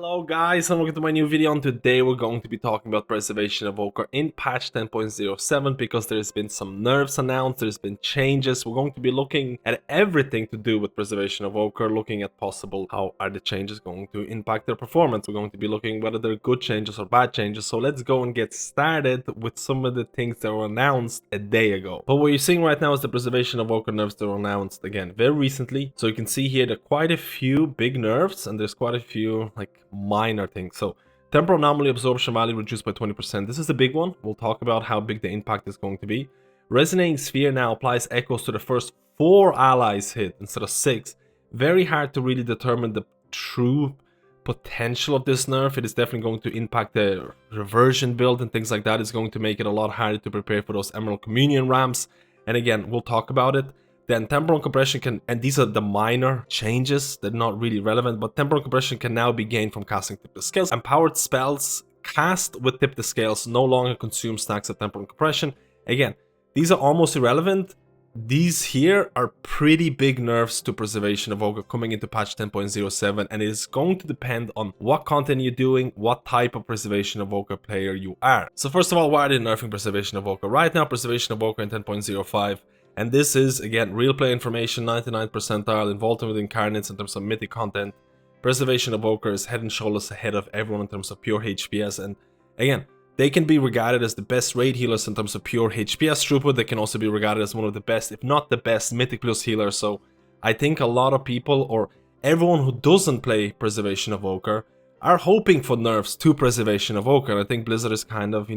Hello guys and welcome to my new video, and today we're going to be talking about Preservation Evoker in patch 10.07 because there's been some nerfs announced, there's been changes. We're going to be looking at everything to do with Preservation Evoker, looking at possible how are the changes going to impact their performance. We're going to be looking whether they're good changes or bad changes. So let's go and get started with some of the things that were announced a day ago. But what you're seeing right now is the Preservation Evoker nerfs that were announced again very recently. So you can see here there are quite a few big nerfs and there's quite a few like minor things. So temporal anomaly absorption value reduced by 20%. This is the big one. We'll talk about how big the impact is going to be. Resonating sphere now applies echoes to the first 4 allies hit instead of 6. Very hard to really determine the true potential of this nerf. It is definitely going to impact the reversion build and things like that. It's going to make it a lot harder to prepare for those Emerald Communion ramps. And again, we'll talk about it. Then temporal compression can, and these are the minor changes, they're not really relevant, but temporal compression can now be gained from casting tip the scales. Empowered spells cast with tip the scales no longer consume stacks of temporal compression. Again, these are almost irrelevant. These here are pretty big nerfs to Preservation Evoker coming into patch 10.07, and it is going to depend on what content you're doing, what type of Preservation Evoker player you are. So first of all, why are they nerfing Preservation Evoker? Right now, Preservation Evoker in 10.05, and this is, again, real play information, 99th percentile, involved with incarnates in terms of mythic content. Preservation Evoker is head and shoulders ahead of everyone in terms of pure HPS, and again, they can be regarded as the best raid healers in terms of pure HPS throughput. They can also be regarded as one of the best, if not the best, Mythic Plus healers. So I think a lot of people, or everyone who doesn't play Preservation Evoker, are hoping for nerfs to Preservation Evoker. And I think Blizzard is kind of,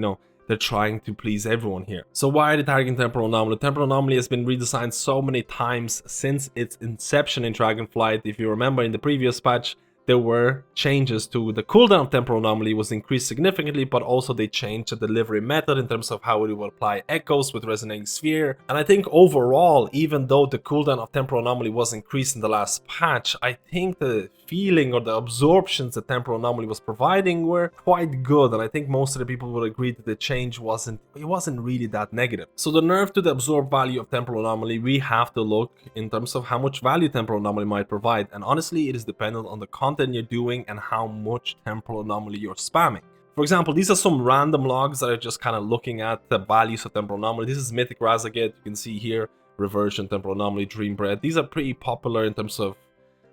they're trying to please everyone here. So why are they targeting Temporal Anomaly? Temporal Anomaly has been redesigned so many times since its inception in Dragonflight. If you remember in the previous patch, there were changes to the cooldown of Temporal Anomaly was increased significantly, but also they changed the delivery method in terms of how it will apply echoes with Resonating Sphere. And I think overall, even though the cooldown of Temporal Anomaly was increased in the last patch, I think the feeling or the absorptions that Temporal Anomaly was providing were quite good, and I think most of the people would agree that the change wasn't really that negative. So the nerf to the absorb value of Temporal Anomaly, we have to look in terms of how much value Temporal Anomaly might provide, and honestly it is dependent on the content you're doing and how much Temporal Anomaly you're spamming. For example, these are some random logs that are just kind of looking at the values of Temporal Anomaly. This is Mythic Razagate, you can see here, Reversion, Temporal Anomaly, Dream Bread. These are pretty popular in terms of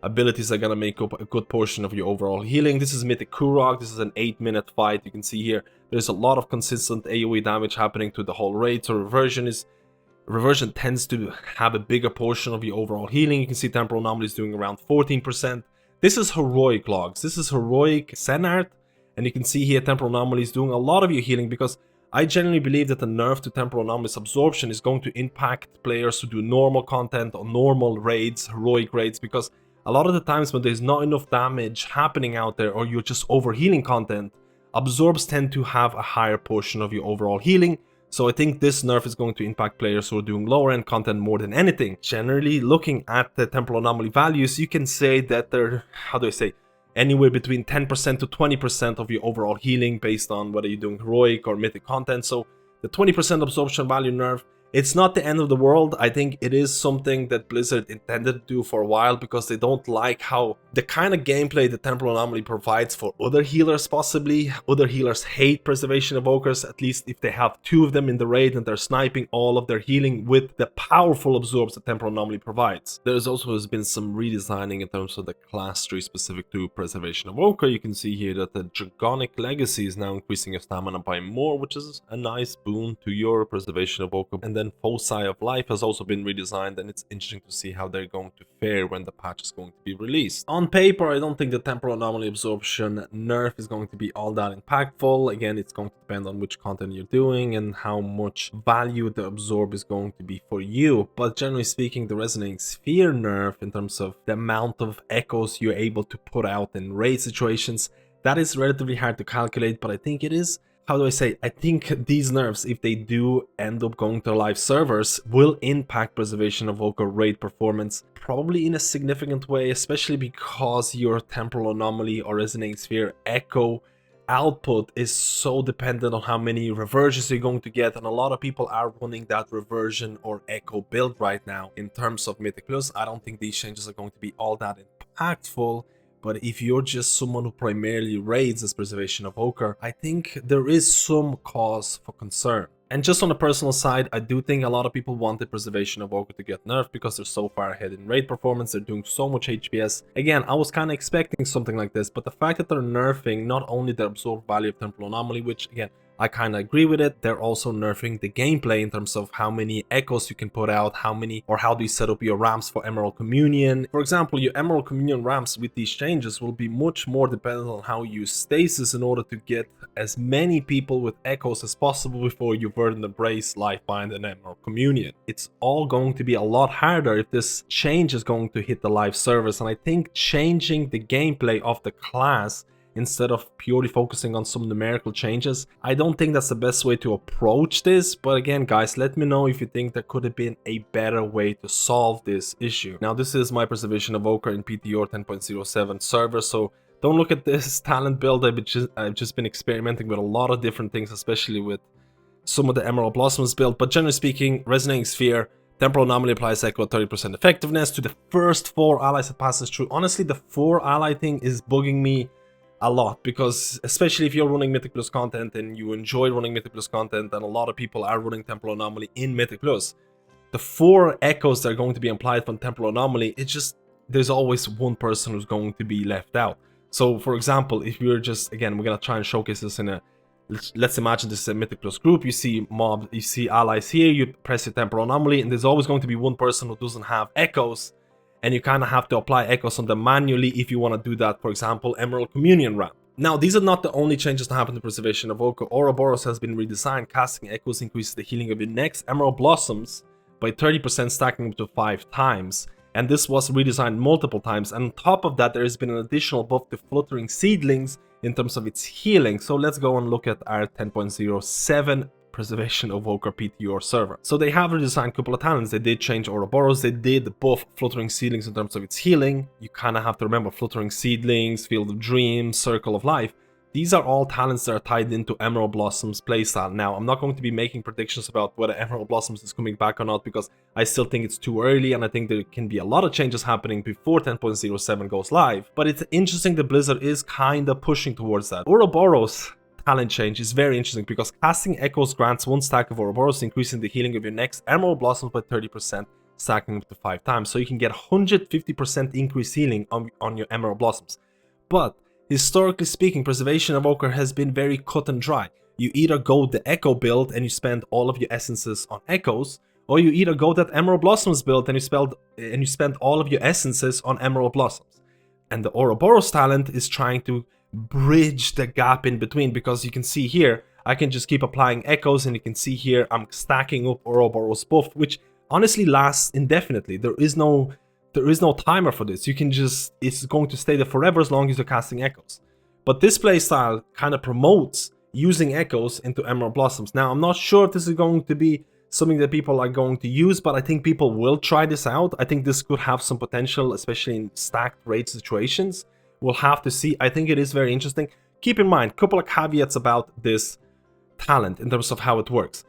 abilities that are gonna make up a good portion of your overall healing. This is Mythic Kurok, this is an 8-minute fight. You can see here, there's a lot of consistent AoE damage happening to the whole raid, so Reversion tends to have a bigger portion of your overall healing. You can see Temporal Anomaly is doing around 14%. This is Heroic logs, this is Heroic Senart, and you can see here Temporal Anomaly is doing a lot of your healing, because I genuinely believe that the nerf to Temporal Anomaly's absorption is going to impact players who do normal content or normal raids, Heroic raids, because a lot of the times when there's not enough damage happening out there or you're just overhealing content, absorbs tend to have a higher portion of your overall healing. So I think this nerf is going to impact players who are doing lower end content more than anything. Generally, looking at the Temporal Anomaly values, you can say that they're, anywhere between 10% to 20% of your overall healing based on whether you're doing Heroic or Mythic content. So the 20% absorption value nerf, it's not the end of the world. I think it is something that Blizzard intended to do for a while, because they don't like how the kind of gameplay the Temporal Anomaly provides for other healers possibly. Other healers hate Preservation Evokers, at least if they have 2 of them in the raid and they're sniping all of their healing with the powerful absorbs that Temporal Anomaly provides. There's also been some redesigning in terms of the class tree specific to Preservation Evoker. You can see here that the Dragonic Legacy is now increasing your stamina by more, which is a nice boon to your Preservation Evoker. And then Foci of Life has also been redesigned, and it's interesting to see how they're going to fare when the patch is going to be released. On paper, I don't think the Temporal Anomaly absorption nerf is going to be all that impactful. Again, it's going to depend on which content you're doing and how much value the absorb is going to be for you. But generally speaking, the Resonating Sphere nerf in terms of the amount of echoes you're able to put out in raid situations, that is relatively hard to calculate, but I think it is. I think these nerfs, if they do end up going to live servers, will impact Preservation Evoker raid performance probably in a significant way, especially because your Temporal Anomaly or Resonating Sphere echo output is so dependent on how many reversions you're going to get, and a lot of people are running that reversion or echo build right now. In terms of Mythic Plus, I don't think these changes are going to be all that impactful, But if you're just someone who primarily raids as Preservation Evoker, I think there is some cause for concern. And just on the personal side, I do think a lot of people wanted Preservation Evoker to get nerfed because they're so far ahead in raid performance, they're doing so much HPS. Again, I was kind of expecting something like this, but the fact that they're nerfing not only the absorbed value of Temporal Anomaly, which again, I kind of agree with it, they're also nerfing the gameplay in terms of how many echoes you can put out, how do you set up your ramps for Emerald Communion. For example, your Emerald Communion ramps with these changes will be much more dependent on how you use stasis in order to get as many people with echoes as possible before you Verdant Embrace, Lifebind, and Emerald Communion. It's all going to be a lot harder if this change is going to hit the live servers, and I think changing the gameplay of the class instead of purely focusing on some numerical changes, I don't think that's the best way to approach this. But again, guys, let me know if you think there could have been a better way to solve this issue. Now, this is my Preservation Evoker in PTR 10.07 server, so don't look at this talent build. I've just been experimenting with a lot of different things, especially with some of the Emerald Blossoms build. But generally speaking, Resonating Sphere, Temporal Anomaly applies echo 30% effectiveness to the first 4 allies it passes through. Honestly, the 4 ally thing is bugging me a lot, because especially if you're running Mythic Plus content and you enjoy running Mythic Plus content, and a lot of people are running Temporal Anomaly in Mythic Plus, the 4 echoes that are going to be applied from Temporal Anomaly, it's just, there's always one person who's going to be left out. So for example, if you're just, again, we're gonna try and showcase this in a, let's imagine this is a Mythic Plus group, you see mobs, you see allies here, you press your Temporal Anomaly, and there's always going to be one person who doesn't have echoes, and you kind of have to apply echoes on them manually if you want to do that, for example, Emerald Communion ramp. Now, these are not the only changes that happen to Preservation Evoker. Ouroboros has been redesigned. Casting echoes increases the healing of your next Emerald Blossoms by 30%, stacking up to 5 times. And this was redesigned multiple times. And on top of that, there has been an additional buff to Fluttering Seedlings in terms of its healing. So let's go and look at our 10.07 Preservation Evoker PTR server. So they have redesigned a couple of talents. They did change Ouroboros, they did buff Fluttering Seedlings in terms of its healing. You kind of have to remember Fluttering Seedlings, Field of Dreams, Circle of Life. These are all talents that are tied into Emerald Blossom's playstyle. Now, I'm not going to be making predictions about whether Emerald Blossoms is coming back or not, because I still think it's too early, and I think there can be a lot of changes happening before 10.07 goes live. But it's interesting that Blizzard is kind of pushing towards that. Ouroboros talent change is very interesting because casting echoes grants 1 stack of Ouroboros, increasing the healing of your next Emerald Blossoms by 30%, stacking up to 5 times. So you can get 150% increased healing on your Emerald Blossoms. But historically speaking, Preservation Evoker has been very cut and dry. You either go the Echo build and you spend all of your essences on Echoes, or you either go that Emerald Blossoms build and you spend all of your essences on Emerald Blossoms. And the Ouroboros talent is trying to bridge the gap in between, because you can see here I can just keep applying echoes, and you can see here I'm stacking up Ouroboros buff, which honestly lasts indefinitely. There is no timer for this. You can just, it's going to stay there forever as long as you're casting echoes. But this playstyle kind of promotes using echoes into Emerald Blossoms. Now, I'm not sure if this is going to be something that people are going to use, but I think people will try this out. I think this could have some potential, especially in stacked raid situations. We'll have to see. I think it is very interesting. Keep in mind, a couple of caveats about this talent in terms of how it works.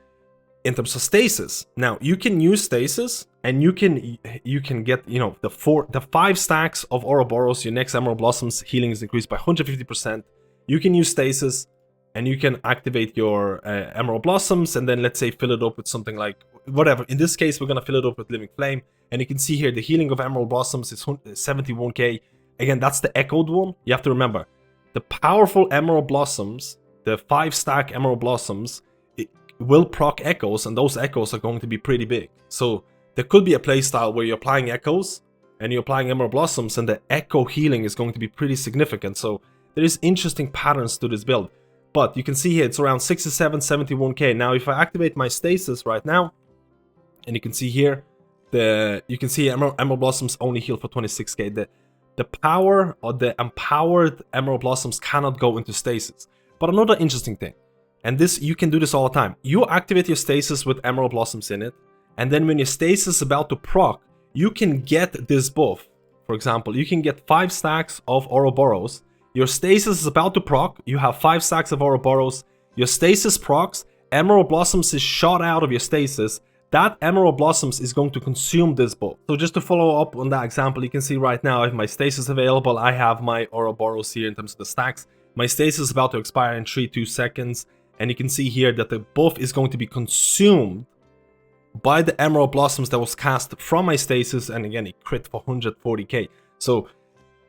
In terms of stasis, now you can use stasis, and you can get, you know, the 5 stacks of Ouroboros. Your next Emerald Blossoms healing is increased by 150%. You can use stasis, and you can activate your Emerald Blossoms, and then let's say fill it up with something like whatever. In this case, we're gonna fill it up with Living Flame, and you can see here the healing of Emerald Blossoms is 71k. Again, that's the echoed one. You have to remember, the powerful Emerald Blossoms, the 5-stack Emerald Blossoms, it will proc echoes, and those echoes are going to be pretty big. So there could be a playstyle where you're applying echoes, and you're applying Emerald Blossoms, and the echo healing is going to be pretty significant. So there is interesting patterns to this build. But you can see here, it's around 67, 71k. Now, if I activate my stasis right now, and you can see here, Emerald Blossoms only heal for 26k. The power or the empowered Emerald Blossoms cannot go into stasis. But another interesting thing, and this, you can do this all the time. You activate your stasis with Emerald Blossoms in it, and then when your stasis is about to proc, you can get this buff. For example, you can get 5 stacks of Ouroboros. Your stasis is about to proc, you have 5 stacks of Ouroboros, your stasis procs, Emerald Blossoms is shot out of your stasis. that Emerald Blossoms is going to consume this buff. So just to follow up on that example, you can see right now I have my stasis available. I have my Ouroboros here in terms of the stacks. My stasis is about to expire in 2 seconds. And you can see here that the buff is going to be consumed by the Emerald Blossoms that was cast from my stasis. And again, it crit for 140k. So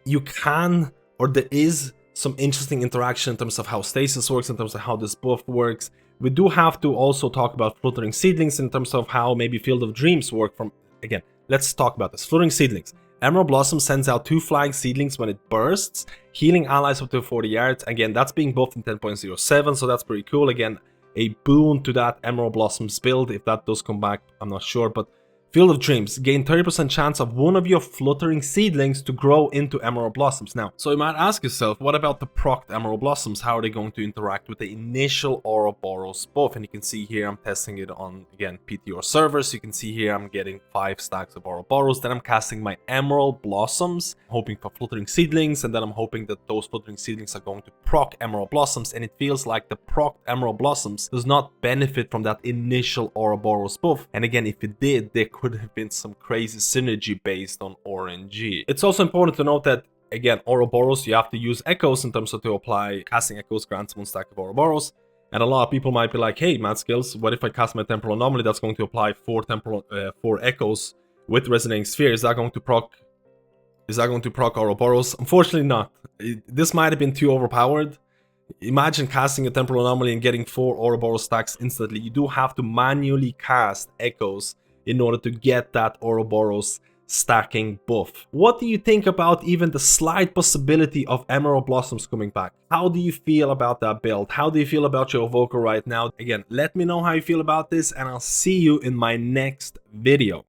you can, or there is some interesting interaction in terms of how stasis works, in terms of how this buff works. We do have to also talk about Fluttering Seedlings in terms of how maybe Field of Dreams work from... Again, let's talk about this. Fluttering Seedlings. Emerald Blossom sends out 2 flying seedlings when it bursts, healing allies up to 40 yards. Again, that's being buffed in 10.07, so that's pretty cool. Again, a boon to that Emerald Blossoms build. If that does come back, I'm not sure, but Field of Dreams, gain 30% chance of one of your fluttering seedlings to grow into Emerald Blossoms. Now, so you might ask yourself, what about the procced Emerald Blossoms? How are they going to interact with the initial Ouroboros buff? And you can see here, I'm testing it on, again, PTR servers. You can see here, I'm getting 5 stacks of Ouroboros. Then I'm casting my Emerald Blossoms, hoping for fluttering seedlings. And then I'm hoping that those fluttering seedlings are going to proc Emerald Blossoms. And it feels like the procced Emerald Blossoms does not benefit from that initial Ouroboros buff. And again, if it did, there could have been some crazy synergy based on RNG. It's also important to note that, again, Ouroboros, you have to use echoes in terms of to apply. Casting echoes grants 1 stack of Ouroboros. And a lot of people might be like, hey, MadSkillz, what if I cast my Temporal Anomaly that's going to apply 4 echoes with Resonating Sphere? Is that going to proc Ouroboros? Unfortunately not. This might have been too overpowered. Imagine casting a Temporal Anomaly and getting 4 Ouroboros stacks instantly. You do have to manually cast echoes in order to get that Ouroboros stacking buff. What do you think about even the slight possibility of Emerald Blossoms coming back? How do you feel about that build? How do you feel about your Evoker right now? Again, let me know how you feel about this, and I'll see you in my next video.